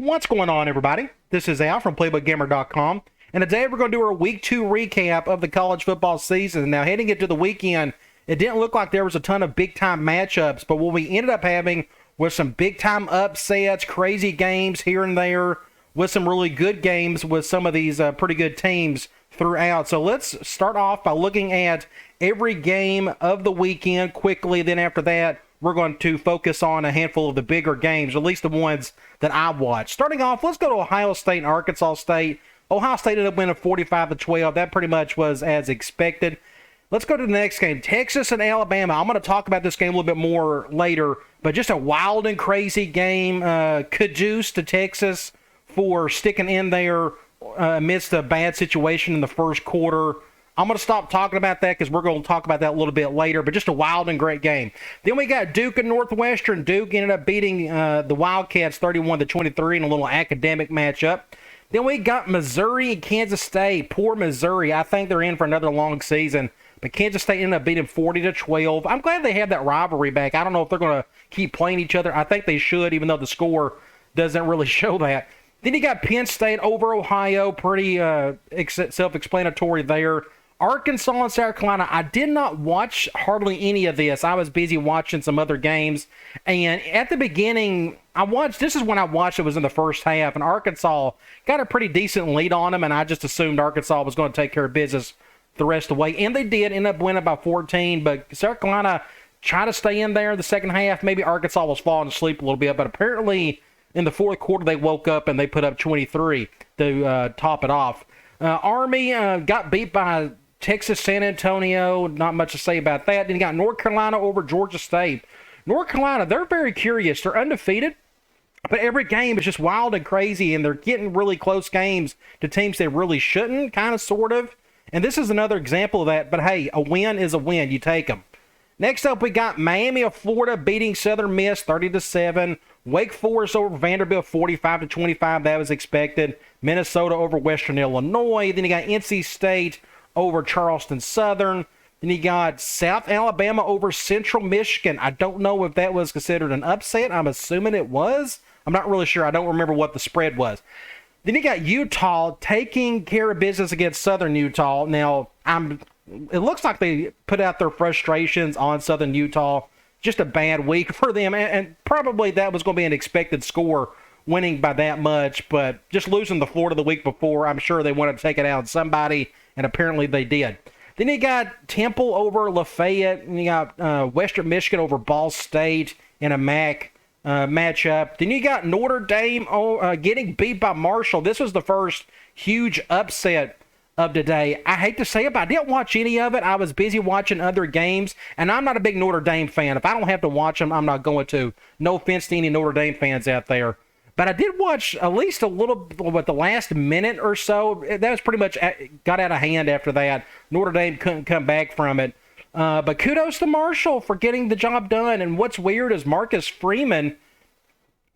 What's going on, everybody? This is Al from PlaybookGamer.com, and today we're going to do our Week 2 recap of the college football season. Now, heading into the weekend, it didn't look like there was a ton of big-time matchups, but what we ended up having was some big-time upsets, crazy games here and there, with some really good games with some of these pretty good teams throughout. So let's start off by looking at every game of the weekend quickly. Then after that, we're going to focus on a handful of the bigger games, at least the ones that I watched. Starting off, let's go to Ohio State and Arkansas State. Ohio State ended up winning 45-12. That pretty much was as expected. Let's go to the next game, Texas and Alabama. I'm going to talk about this game a little bit more later, but just a wild and crazy game. Kudos to Texas for sticking in there amidst a bad situation in the first quarter. I'm going to stop talking about that because we're going to talk about that a little bit later, but just a wild and great game. Then we got Duke and Northwestern. Duke ended up beating the Wildcats 31-23 in a little academic matchup. Then we got Missouri and Kansas State. Poor Missouri. I think they're in for another long season, but Kansas State ended up beating 40-12. I'm glad they have that rivalry back. I don't know if they're going to keep playing each other. I think they should, even though the score doesn't really show that. Then you got Penn State over Ohio. Pretty self-explanatory there. Arkansas and South Carolina, I did not watch hardly any of this. I was busy watching some other games. And at the beginning, this is when I watched it, was in the first half, and Arkansas got a pretty decent lead on them, and I just assumed Arkansas was going to take care of business the rest of the way. And they did end up winning by 14, but South Carolina tried to stay in there in the second half. Maybe Arkansas was falling asleep a little bit, but apparently in the fourth quarter they woke up and they put up 23 to top it off. Army got beat by Texas San Antonio, not much to say about that. Then you got North Carolina over Georgia State. North Carolina, they're very curious. They're undefeated, but every game is just wild and crazy, and they're getting really close games to teams they really shouldn't, kind of, sort of. And this is another example of that, but hey, a win is a win. You take them. Next up, we got Miami of Florida beating Southern Miss 30-7. Wake Forest over Vanderbilt 45-25. That was expected. Minnesota over Western Illinois. Then you got NC State over Charleston Southern. Then you got South Alabama over Central Michigan. I don't know if that was considered an upset. I'm assuming it was. I'm not really sure. I don't remember what the spread was. Then you got Utah taking care of business against Southern Utah. Now, it looks like they put out their frustrations on Southern Utah. Just a bad week for them, and probably that was going to be an expected score, winning by that much, but just losing to Florida the week before, I'm sure they wanted to take it out on somebody, and apparently they did. Then you got Temple over Lafayette, and you got Western Michigan over Ball State in a MAC matchup. Then you got Notre Dame getting beat by Marshall. This was the first huge upset of today. I hate to say it, but I didn't watch any of it. I was busy watching other games, and I'm not a big Notre Dame fan. If I don't have to watch them, I'm not going to. No offense to any Notre Dame fans out there. But I did watch at least a little, the last minute or so. That was pretty much got out of hand after that. Notre Dame couldn't come back from it. But kudos to Marshall for getting the job done. And what's weird is Marcus Freeman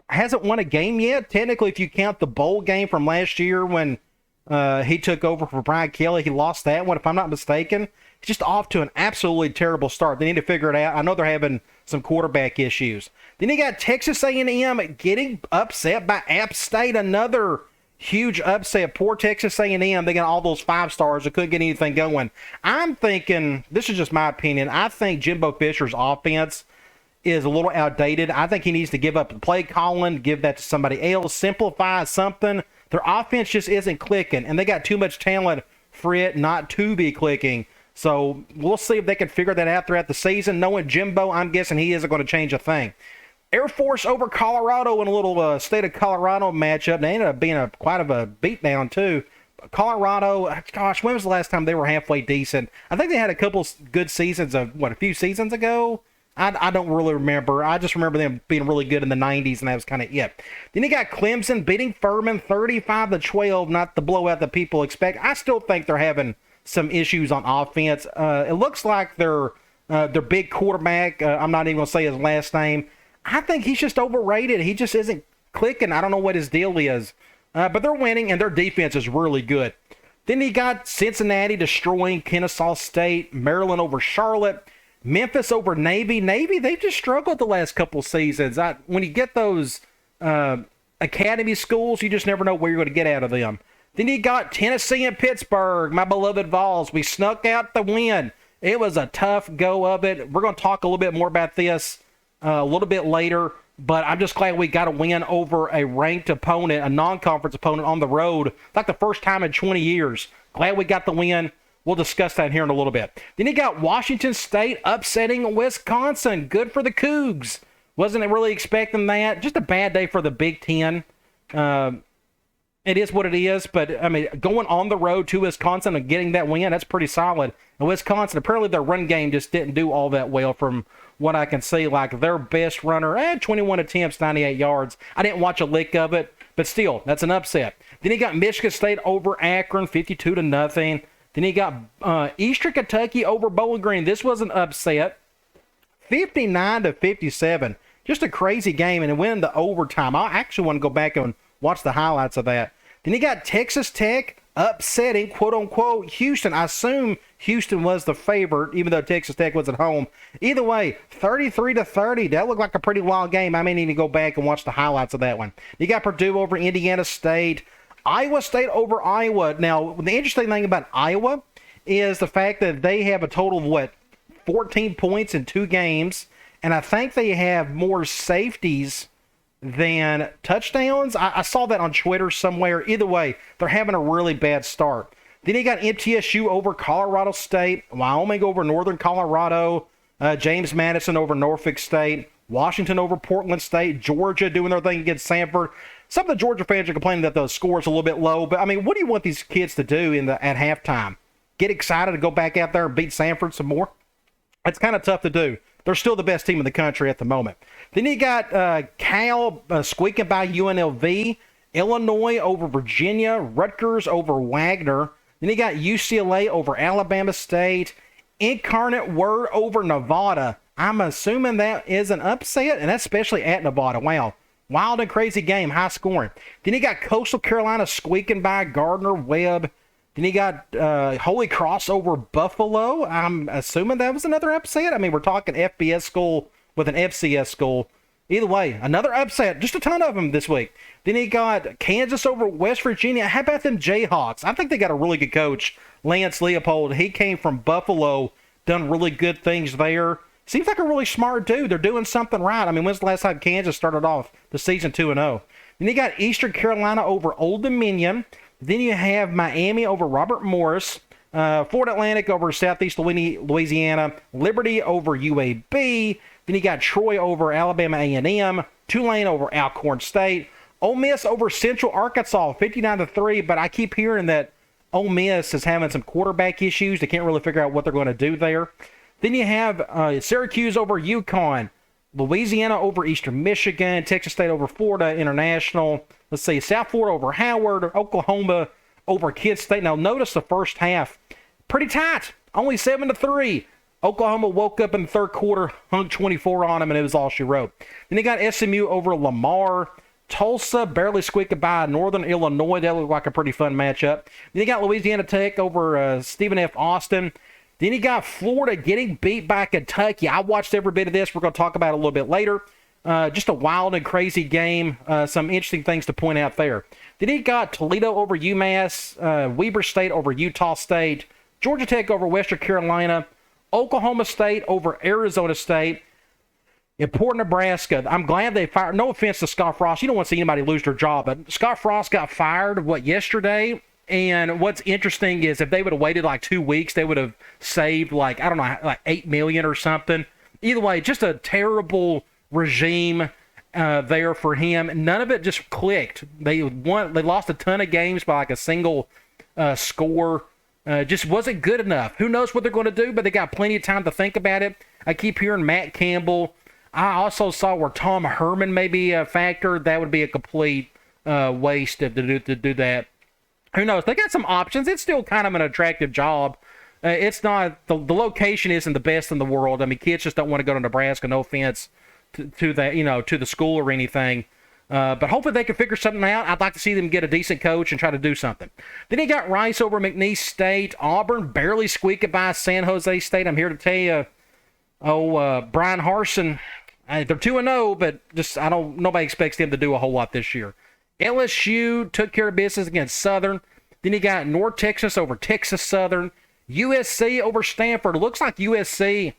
hasn't won a game yet. Technically, if you count the bowl game from last year when he took over for Brian Kelly, he lost that one, if I'm not mistaken. He's just off to an absolutely terrible start. They need to figure it out. I know they're having some quarterback issues. Then you got Texas A&M getting upset by App State, another huge upset. Poor Texas A&M. They got all those 5 stars that couldn't get anything going. I'm thinking, this is just my opinion, I think Jimbo Fisher's offense is a little outdated. I think he needs to give up the play calling, give that to somebody else, simplify something. Their offense just isn't clicking, and they got too much talent for it not to be clicking. So we'll see if they can figure that out throughout the season. Knowing Jimbo, I'm guessing he isn't going to change a thing. Air Force over Colorado in a little state of Colorado matchup. They ended up being quite of a beatdown, too. Colorado, gosh, when was the last time they were halfway decent? I think they had a couple good seasons of, a few seasons ago? I don't really remember. I just remember them being really good in the 90s, and that was kind of it. Then you got Clemson beating Furman 35-12, not the blowout that people expect. I still think they're having some issues on offense. It looks like their big quarterback, I'm not even going to say his last name, I think he's just overrated. He just isn't clicking. I don't know what his deal is. But they're winning, and their defense is really good. Then you got Cincinnati destroying Kennesaw State, Maryland over Charlotte, Memphis over Navy. Navy, they've just struggled the last couple seasons. When you get those academy schools, you just never know where you're going to get out of them. Then you got Tennessee and Pittsburgh, my beloved Vols. We snuck out the win. It was a tough go of it. We're going to talk a little bit more about this a little bit later, but I'm just glad we got a win over a ranked opponent, a non-conference opponent on the road, like the first time in 20 years. Glad we got the win. We'll discuss that here in a little bit. Then you got Washington State upsetting Wisconsin. Good for the Cougs. Wasn't really expecting that. Just a bad day for the Big Ten. It is what it is, but, I mean, going on the road to Wisconsin and getting that win, that's pretty solid. And Wisconsin, apparently their run game just didn't do all that well from what I can see. Like, their best runner had 21 attempts, 98 yards. I didn't watch a lick of it, but still, that's an upset. Then you got Michigan State over Akron, 52-0. Then you got Eastern Kentucky over Bowling Green. This was an upset, 59-57. Just a crazy game, and it went into overtime. I actually want to go back and watch the highlights of that. Then you got Texas Tech upsetting, quote-unquote, Houston. I assume Houston was the favorite, even though Texas Tech was at home. Either way, 33-30. That looked like a pretty wild game. I may need to go back and watch the highlights of that one. You got Purdue over Indiana State. Iowa State over Iowa. Now, the interesting thing about Iowa is the fact that they have a total of, 14 points in 2 games. And I think they have more safeties than touchdowns. I saw that on Twitter somewhere. Either way, they're having a really bad start. Then you got MTSU over Colorado State, Wyoming over Northern Colorado, James Madison over Norfolk State, Washington over Portland State, Georgia doing their thing against Samford. Some of the Georgia fans are complaining that the score's a little bit low, but I mean, what do you want these kids to do at halftime? Get excited to go back out there and beat Samford some more? It's kind of tough to do. They're still the best team in the country at the moment. Then you got Cal squeaking by UNLV, Illinois over Virginia, Rutgers over Wagner. Then you got UCLA over Alabama State, Incarnate Word over Nevada. I'm assuming that is an upset, and that's especially at Nevada. Wow. Wild and crazy game, high scoring. Then you got Coastal Carolina squeaking by Gardner-Webb. Then you got Holy Cross over Buffalo. I'm assuming that was another upset. I mean, we're talking FBS school with an FCS school. Either way, another upset. Just a ton of them this week. Then you got Kansas over West Virginia. How about them Jayhawks? I think they got a really good coach, Lance Leopold. He came from Buffalo, done really good things there. Seems like a really smart dude. They're doing something right. I mean, when's the last time Kansas started off the season 2-0? Then you got Eastern Carolina over Old Dominion. Then you have Miami over Robert Morris, Florida Atlantic over Southeast Louisiana, Liberty over UAB. Then you got Troy over Alabama A&M, Tulane over Alcorn State, Ole Miss over Central Arkansas, 59-3. But I keep hearing that Ole Miss is having some quarterback issues. They can't really figure out what they're going to do there. Then you have Syracuse over UConn, Louisiana over Eastern Michigan, Texas State over Florida International. Let's see, South Florida over Howard, Oklahoma over Kid State. Now, notice the first half, pretty tight, only 7-3. Oklahoma woke up in the third quarter, hung 24 on them, and it was all she wrote. Then they got SMU over Lamar. Tulsa barely squeaked by Northern Illinois. That looked like a pretty fun matchup. Then you got Louisiana Tech over Stephen F. Austin. Then you got Florida getting beat by Kentucky. I watched every bit of this. We're going to talk about it a little bit later. Just a wild and crazy game. Some interesting things to point out there. Then you got Toledo over UMass, Weber State over Utah State, Georgia Tech over Western Carolina, Oklahoma State over Arizona State, and Port Nebraska. I'm glad they fired. No offense to Scott Frost. You don't want to see anybody lose their job, but Scott Frost got fired, yesterday? And what's interesting is if they would have waited like 2 weeks, they would have saved like $8 million or something. Either way, just a terrible regime there for him. None of it just clicked. They lost a ton of games by like a single score. Just wasn't good enough. Who knows what they're going to do, but they got plenty of time to think about it. I keep hearing Matt Campbell. I also saw where Tom Herman may be a factor. That would be a complete waste to do that. Who knows? They got some options. It's still kind of an attractive job. It's not the location isn't the best in the world. I mean, kids just don't want to go to Nebraska. No offense to that, to the school or anything. But hopefully they can figure something out. I'd like to see them get a decent coach and try to do something. Then you got Rice over McNeese State. Auburn barely squeaking by San Jose State. I'm here to tell you, Brian Harsin. They're 2-0, but just nobody expects them to do a whole lot this year. LSU took care of business against Southern. Then you got North Texas over Texas Southern. USC over Stanford. It looks like USC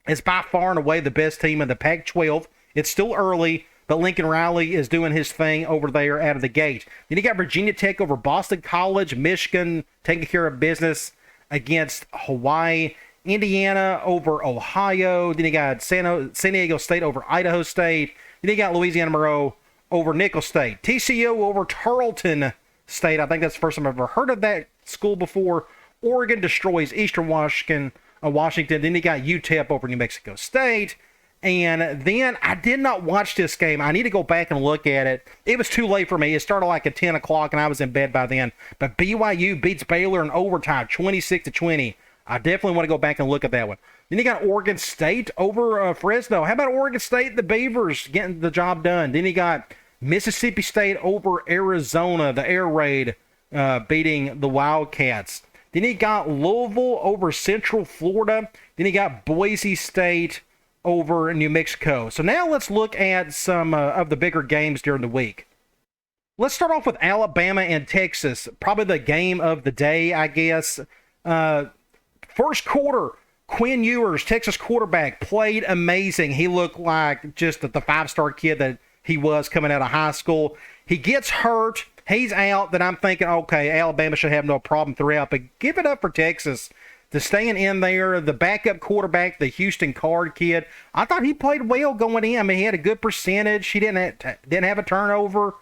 is by far and away the best team in the Pac-12. It's still early, but Lincoln Riley is doing his thing over there out of the gate. Then you got Virginia Tech over Boston College. Michigan taking care of business against Hawaii. Indiana over Ohio. Then you got San Diego State over Idaho State. Then you got Louisiana Monroe over Nicholls State. TCU over Tarleton State. I think that's the first time I've ever heard of that school before. Oregon destroys Eastern Washington. Then you got UTEP over New Mexico State. And then I did not watch this game. I need to go back and look at it. It was too late for me. It started like at 10 o'clock, and I was in bed by then. But BYU beats Baylor in overtime, 26-20. I definitely want to go back and look at that one. Then you got Oregon State over Fresno. How about Oregon State, the Beavers, getting the job done? Then you got Mississippi State over Arizona, the Air Raid beating the Wildcats. Then you got Louisville over Central Florida. Then you got Boise State over New Mexico. So now let's look at some of the bigger games during the week. Let's start off with Alabama and Texas. Probably the game of the day, I guess. First quarter, Quinn Ewers, Texas quarterback, played amazing. He looked like just the five-star kid that he was coming out of high school. He gets hurt. He's out. Then I'm thinking, okay, Alabama should have no problem throughout. But give it up for Texas to staying in there. The backup quarterback, the Houston Card kid, I thought he played well going in. I mean, he had a good percentage. He didn't have a turnover.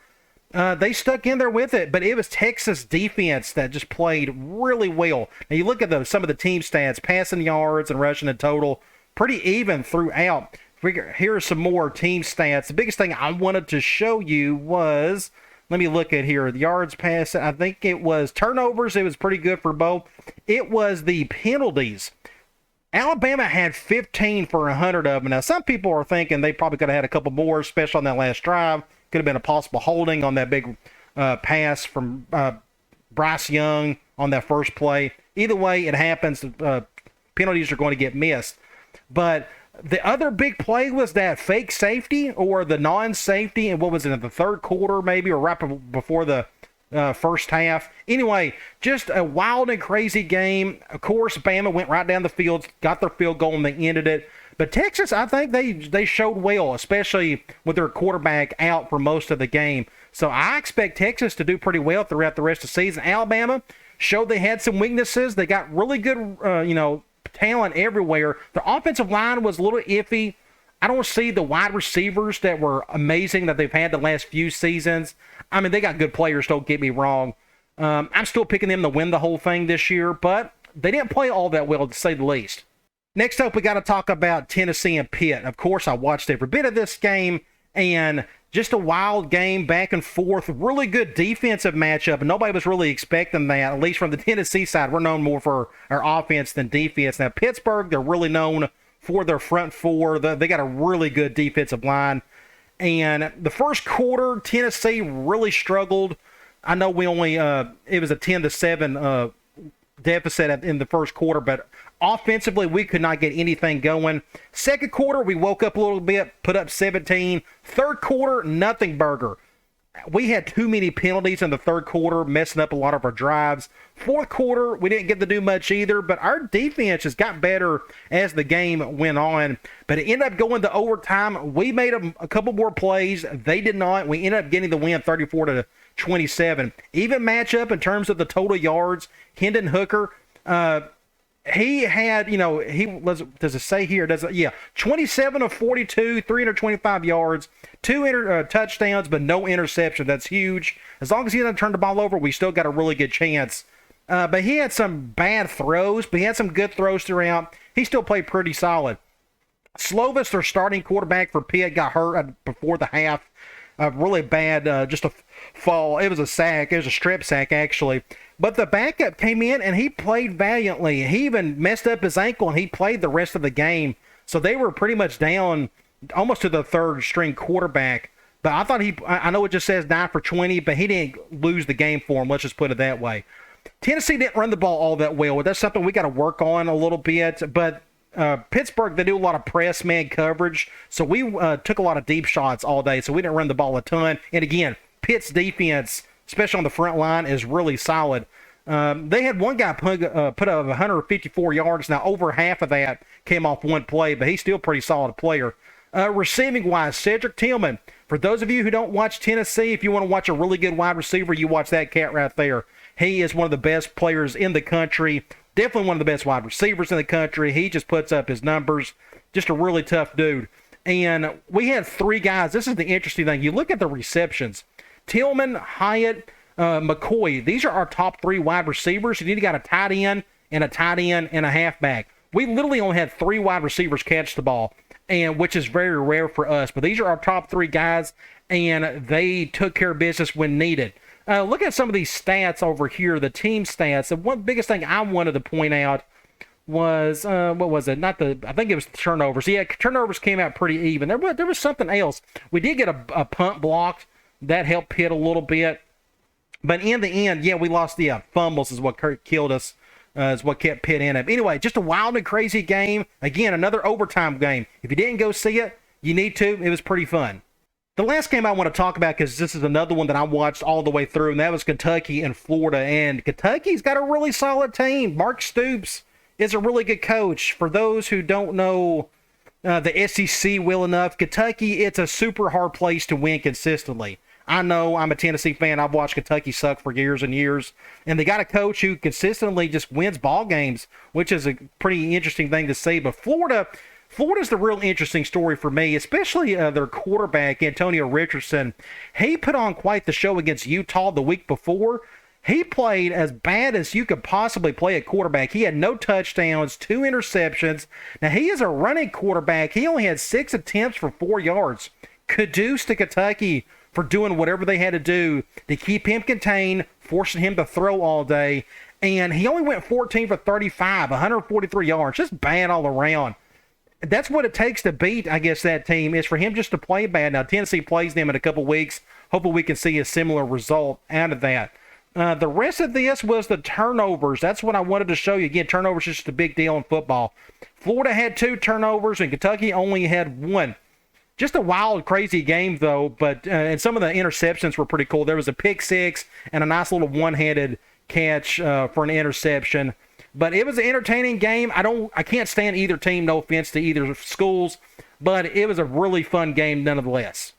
They stuck in there with it, but it was Texas defense that just played really well. Now you look at some of the team stats, passing yards and rushing in total, pretty even throughout. Here are some more team stats. The biggest thing I wanted to show you was, let me look at here, the yards passed. I think it was turnovers. It was pretty good for both. It was the penalties. Alabama had 15 for 100 of them. Now, some people are thinking they probably could have had a couple more, especially on that last drive. Could have been a possible holding on that big pass from Bryce Young on that first play. Either way, it happens. Penalties are going to get missed. But the other big play was that fake safety or the non-safety, and what was it, in the third quarter maybe, or right before the first half. Anyway, just a wild and crazy game. Of course, Bama went right down the field, got their field goal, and they ended it. But Texas, I think they showed well, especially with their quarterback out for most of the game. So I expect Texas to do pretty well throughout the rest of the season. Alabama showed they had some weaknesses. They got really good, talent everywhere. The offensive line was a little iffy. I don't see the wide receivers that were amazing that they've had the last few seasons. I mean, they got good players, don't get me wrong. I'm still picking them to win the whole thing this year, but they didn't play all that well, to say the least. Next up, we got to talk about Tennessee and Pitt. Of course, I watched every bit of this game, and just a wild game, back and forth. Really good defensive matchup, and nobody was really expecting that, at least from the Tennessee side. We're known more for our offense than defense. Now, Pittsburgh, they're really known for their front four. They got a really good defensive line. And the first quarter, Tennessee really struggled. I know we only it was a 10-7 deficit in the first quarter, but offensively, we could not get anything going. Second quarter, we woke up a little bit, put up 17. Third quarter, nothing burger. We had too many penalties in the third quarter, messing up a lot of our drives. Fourth quarter, we didn't get to do much either, but our defense has got better as the game went on. But it ended up going to overtime. We made a couple more plays. They did not. We ended up getting the win 34-27. Even matchup in terms of the total yards. Hendon Hooker, he had, does it say here? 27 of 42, 325 yards, two touchdowns, but no interception. That's huge. As long as he doesn't turn the ball over, we still got a really good chance. But he had some bad throws, but he had some good throws throughout. He still played pretty solid. Slovis, their starting quarterback for Pitt, got hurt before the half. Really bad, just a fall. It was a sack. It was a strip sack, actually. But the backup came in, and he played valiantly. He even messed up his ankle, and he played the rest of the game. So they were pretty much down almost to the third-string quarterback. But I thought I know it just says 9 for 20, but he didn't lose the game for him. Let's just put it that way. Tennessee didn't run the ball all that well. That's something we got to work on a little bit. But Pittsburgh, they do a lot of press man coverage. So we took a lot of deep shots all day, so we didn't run the ball a ton. And again, Pitt's defense, especially on the front line, is really solid. They had one guy put up 154 yards. Now, over half of that came off one play, but he's still a pretty solid player. Receiving-wise, Cedric Tillman. For those of you who don't watch Tennessee, if you want to watch a really good wide receiver, you watch that cat right there. He is one of the best players in the country. Definitely one of the best wide receivers in the country. He just puts up his numbers. Just a really tough dude. And we had three guys. This is the interesting thing. You look at the receptions. Tillman, Hyatt, McCoy. These are our top three wide receivers. You need to got a tight end and a halfback. We literally only had three wide receivers catch the ball, and which is very rare for us. But these are our top three guys, and they took care of business when needed. Look at some of these stats over here, the team stats. The one biggest thing I wanted to point out was, what was it? I think it was turnovers. Yeah, turnovers came out pretty even. There was something else. We did get a punt blocked. That helped Pitt a little bit. But in the end, yeah, we lost the fumbles is what killed us, is what kept Pitt in it. Anyway, just a wild and crazy game. Again, another overtime game. If you didn't go see it, you need to. It was pretty fun. The last game I want to talk about, because this is another one that I watched all the way through, and that was Kentucky and Florida. And Kentucky's got a really solid team. Mark Stoops is a really good coach. For those who don't know the SEC well enough, Kentucky, it's a super hard place to win consistently. I know, I'm a Tennessee fan. I've watched Kentucky suck for years and years. And they got a coach who consistently just wins ball games, which is a pretty interesting thing to see. But Florida's the real interesting story for me, especially their quarterback, Antonio Richardson. He put on quite the show against Utah the week before. He played as bad as you could possibly play at quarterback. He had no touchdowns, 2 interceptions. Now, he is a running quarterback. He only had 6 attempts for 4 yards. Kudos to Kentucky for doing whatever they had to do to keep him contained, forcing him to throw all day. And he only went 14 for 35, 143 yards. Just bad all around. That's what it takes to beat, I guess, that team, is for him just to play bad. Now, Tennessee plays them in a couple weeks. Hopefully we can see a similar result out of that. The rest of this was the turnovers. That's what I wanted to show you. Again, turnovers is just a big deal in football. Florida had 2 turnovers, and Kentucky only had 1. Just a wild, crazy game, though, but and some of the interceptions were pretty cool. There was a pick 6 and a nice little one-handed catch for an interception. But it was an entertaining game. I can't stand either team, no offense to either schools, but it was a really fun game nonetheless.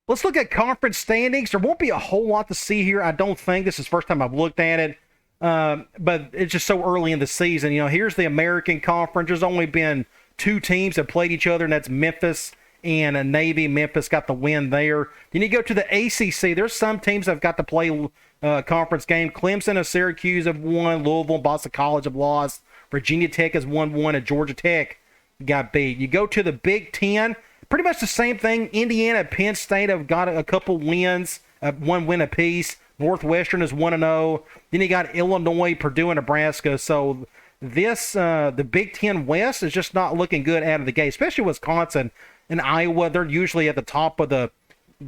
Let's look at conference standings. There won't be a whole lot to see here, I don't think. This is the first time I've looked at it, but it's just so early in the season. You know, here's the American Conference. There's only been 2 teams that played each other, and that's Memphis and Navy. Memphis got the win there. Then you go to the ACC. There's some teams that have got to play conference game. Clemson and Syracuse have won. Louisville and Boston College have lost. Virginia Tech has won 1, and Georgia Tech got beat. You go to the Big Ten. Pretty much the same thing. Indiana and Penn State have got a couple wins, 1 win apiece. Northwestern is 1-0. Then you got Illinois, Purdue, and Nebraska. So this the Big Ten West is just not looking good out of the gate, especially Wisconsin and Iowa. They're usually at the top of the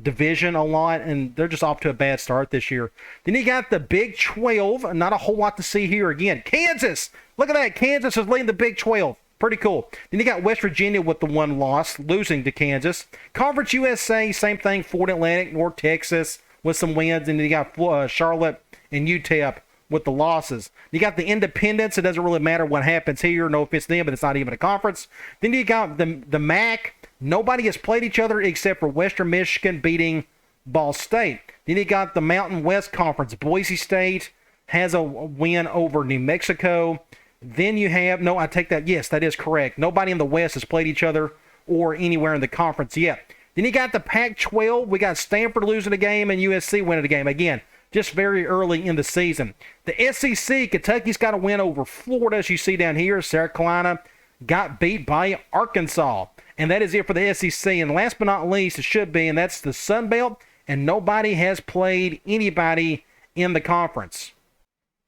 division a lot, and they're just off to a bad start this year. Then you got the Big 12. Not a whole lot to see here again. Kansas. Look at that. Kansas is leading the Big 12. Pretty cool. Then you got West Virginia with the 1 loss, losing to Kansas. Conference USA, same thing. Florida Atlantic, North Texas with some wins. And then you got Charlotte and UTEP with the losses. You got the independents. It doesn't really matter what happens here. No offense to them, but it's not even a conference. Then you got the MAC. Nobody has played each other except for Western Michigan beating Ball State. Then you got the Mountain West Conference. Boise State has a win over New Mexico. Then you have, no, I take that, yes, that is correct. Nobody in the West has played each other or anywhere in the conference yet. Then you got the Pac-12. We got Stanford losing a game and USC winning a game. Again, just very early in the season. The SEC, Kentucky's got a win over Florida, as you see down here. South Carolina got beat by Arkansas. And that is it for the SEC. And last but not least, it should be, and that's the Sun Belt, and nobody has played anybody in the conference.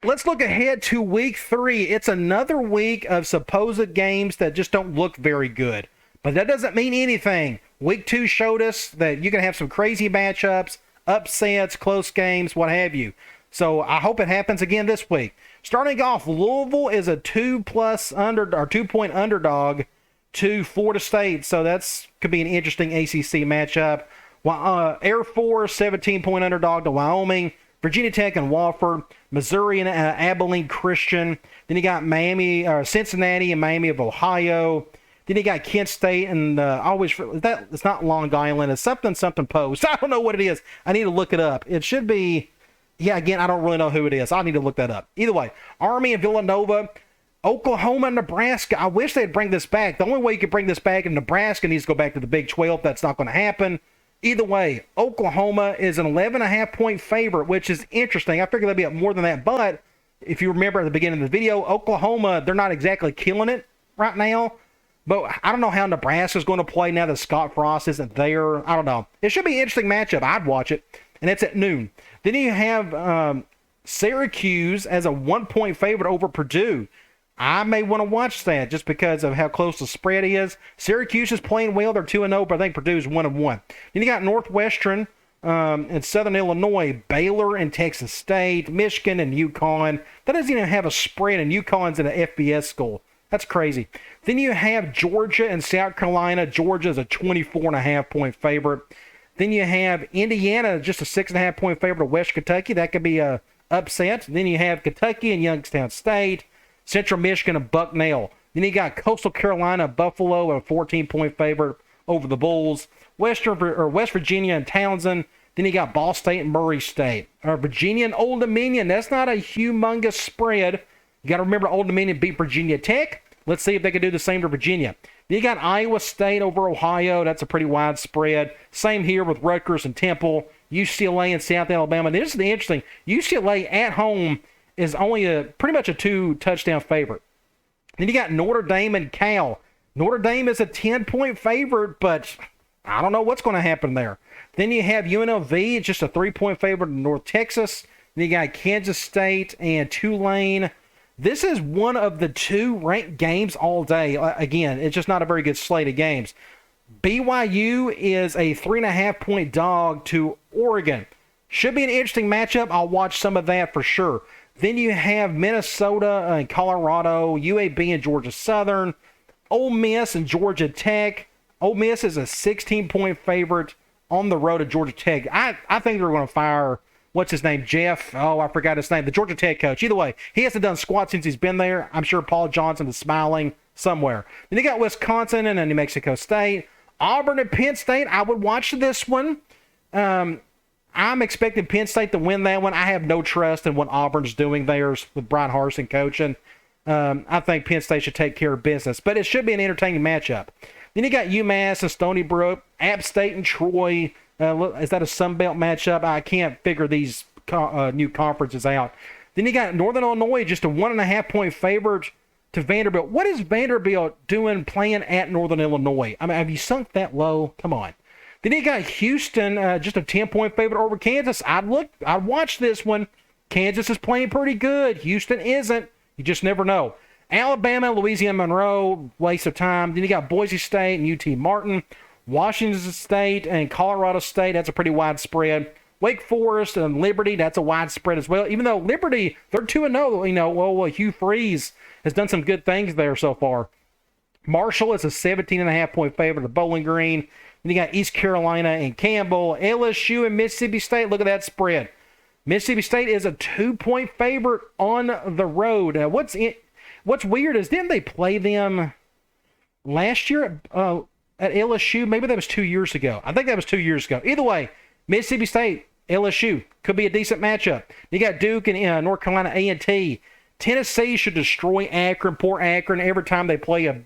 Let's look ahead to week 3. It's another week of supposed games that just don't look very good. But that doesn't mean anything. Week 2 showed us that you can have some crazy matchups, upsets, close games, what have you. So I hope it happens again this week. Starting off, Louisville is a 2-point underdog to Florida State. So that's could be an interesting ACC matchup. Air Force, 17-point underdog to Wyoming. Virginia Tech and Wofford. Missouri and Abilene Christian. Then you got Cincinnati and Miami of Ohio. Then you got Kent State and it's not Long Island. It's something Post. I don't know what it is. I need to look it up. It should be, again, I don't really know who it is. I need to look that up. Either way, Army and Villanova. Oklahoma and Nebraska. I wish they'd bring this back. The only way you could bring this back is Nebraska needs to go back to the Big 12. That's not going to happen. Either way, Oklahoma is an 11.5-point favorite, which is interesting. I figured they'd be up more than that. But if you remember at the beginning of the video, Oklahoma, they're not exactly killing it right now. But I don't know how Nebraska's going to play now that Scott Frost isn't there. I don't know. It should be an interesting matchup. I'd watch it. And it's at noon. Then you have Syracuse as a 1-point favorite over Purdue. I may want to watch that just because of how close the spread is. Syracuse is playing well. They're 2-0, but I think Purdue's 1-1. Then you got Northwestern and Southern Illinois, Baylor and Texas State, Michigan and UConn. That doesn't even have a spread, and UConn's in an FBS school. That's crazy. Then you have Georgia and South Carolina. Georgia's a 24.5-point favorite. Then you have Indiana, just a 6.5-point favorite of West Kentucky. That could be a upset. Then you have Kentucky and Youngstown State. Central Michigan and Bucknell. Then you got Coastal Carolina, Buffalo, a 14-point favorite over the Bulls. West Virginia and Townsend. Then you got Ball State and Murray State. Virginia and Old Dominion. That's not a humongous spread. You got to remember Old Dominion beat Virginia Tech. Let's see if they can do the same to Virginia. Then you got Iowa State over Ohio. That's a pretty wide spread. Same here with Rutgers and Temple. UCLA and South Alabama. This is the interesting. UCLA at home is only pretty much a 2-touchdown favorite. Then you got Notre Dame and Cal. Notre Dame is a 10-point favorite, but I don't know what's going to happen there. Then you have UNLV, it's just a 3-point favorite in North Texas. Then you got Kansas State and Tulane. This is one of the 2 ranked games all day. Again, it's just not a very good slate of games. BYU is a 3.5-point dog to Oregon. Should be an interesting matchup. I'll watch some of that for sure. Then you have Minnesota and Colorado, UAB and Georgia Southern, Ole Miss and Georgia Tech. Ole Miss is a 16-point favorite on the road to Georgia Tech. I think they're going to fire, what's his name, Jeff? Oh, I forgot his name. The Georgia Tech coach. Either way, he hasn't done squat since he's been there. I'm sure Paul Johnson is smiling somewhere. Then you got Wisconsin and New Mexico State. Auburn and Penn State. I would watch this one. I'm expecting Penn State to win that one. I have no trust in what Auburn's doing there with Brian Harsin coaching. I think Penn State should take care of business, but it should be an entertaining matchup. Then you got UMass and Stony Brook, App State and Troy. Is that a Sun Belt matchup? I can't figure these new conferences out. Then you got Northern Illinois, just a 1.5-point favorite to Vanderbilt. What is Vanderbilt doing playing at Northern Illinois? I mean, have you sunk that low? Come on. Then you got Houston, just a 10-point favorite over Kansas. I'd watch this one. Kansas is playing pretty good. Houston isn't. You just never know. Alabama, Louisiana Monroe, waste of time. Then you got Boise State and UT Martin. Washington State and Colorado State, that's a pretty wide spread. Wake Forest and Liberty, that's a wide spread as well. Even though Liberty, they're 2-0. Hugh Freeze has done some good things there so far. Marshall is a 17.5-point favorite of Bowling Green. Then you got East Carolina and Campbell. LSU and Mississippi State, look at that spread. Mississippi State is a 2-point favorite on the road. What's weird is, didn't they play them last year at LSU? Maybe that was 2 years ago. I think that was 2 years ago. Either way, Mississippi State, LSU, could be a decent matchup. You got Duke and North Carolina A&T. Tennessee should destroy Akron, poor Akron. Every time they play a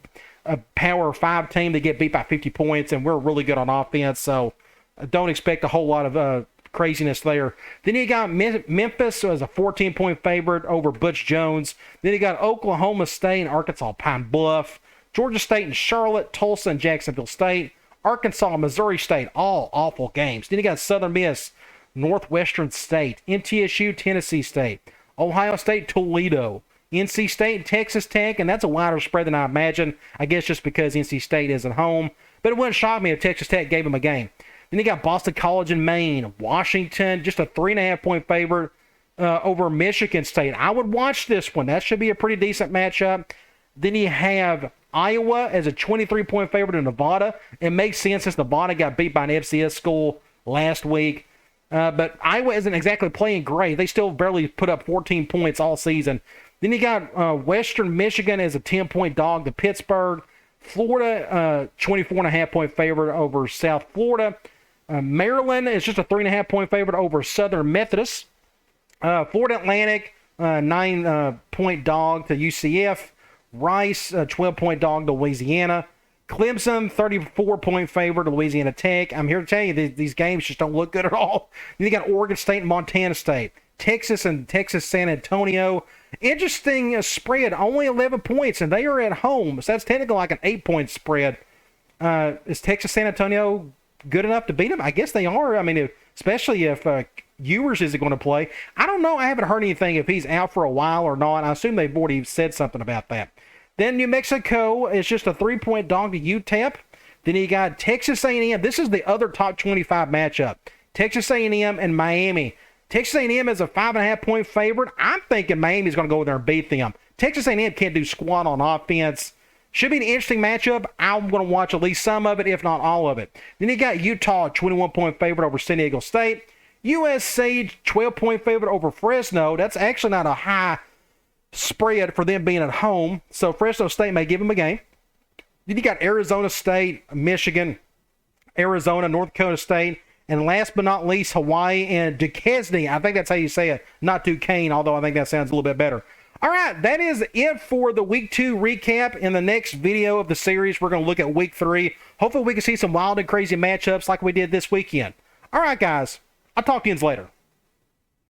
Power 5 team, they get beat by 50 points, and we're really good on offense, so don't expect a whole lot of craziness there. Then you got Memphis as a 14-point favorite over Butch Jones. Then you got Oklahoma State and Arkansas Pine Bluff. Georgia State and Charlotte, Tulsa and Jacksonville State. Arkansas, Missouri State, all awful games. Then you got Southern Miss, Northwestern State, MTSU, Tennessee State, Ohio State, Toledo, NC State, Texas Tech, and that's a wider spread than I imagine. I guess just because NC State isn't home. But it wouldn't shock me if Texas Tech gave them a game. Then you got Boston College and Maine, Washington, just a 3.5-point favorite over Michigan State. I would watch this one. That should be a pretty decent matchup. Then you have Iowa as a 23-point favorite in Nevada. It makes sense since Nevada got beat by an FCS school last week. But Iowa isn't exactly playing great. They still barely put up 14 points all season. Then you got Western Michigan as a 10-point dog to Pittsburgh. Florida, 24.5-point favorite over South Florida. Maryland is just a 3.5-point favorite over Southern Methodist. Florida Atlantic, 9-point dog to UCF. Rice, 12-point dog to Louisiana. Clemson, 34-point favorite to Louisiana Tech. I'm here to tell you these games just don't look good at all. Then you got Oregon State and Montana State. Texas and Texas San Antonio. Interesting spread, only 11 points, and they are at home. So that's technically like an 8-point spread. Is Texas San Antonio good enough to beat them? I guess they are. I mean, especially if Ewers isn't going to play. I don't know. I haven't heard anything if he's out for a while or not. I assume they've already said something about that. Then New Mexico is just a 3-point dog to UTEP. Then you got Texas A&M. This is the other top 25 matchup. Texas A&M and Miami. Texas A&M is a 5.5-point favorite. I'm thinking Miami's going to go in there and beat them. Texas A&M can't do squat on offense. Should be an interesting matchup. I'm going to watch at least some of it, if not all of it. Then you got Utah, 21-point favorite over San Diego State. USC, 12-point favorite over Fresno. That's actually not a high spread for them being at home, so Fresno State may give them a game. Then you got Arizona State, Michigan, Arizona, North Dakota State, and last but not least, Hawaii and Duquesne. I think that's how you say it, not Duquesne, although I think that sounds a little bit better. All right, that is it for the Week 2 recap. In the next video of the series, we're going to look at Week 3. Hopefully we can see some wild and crazy matchups like we did this weekend. All right, guys, I'll talk to you later.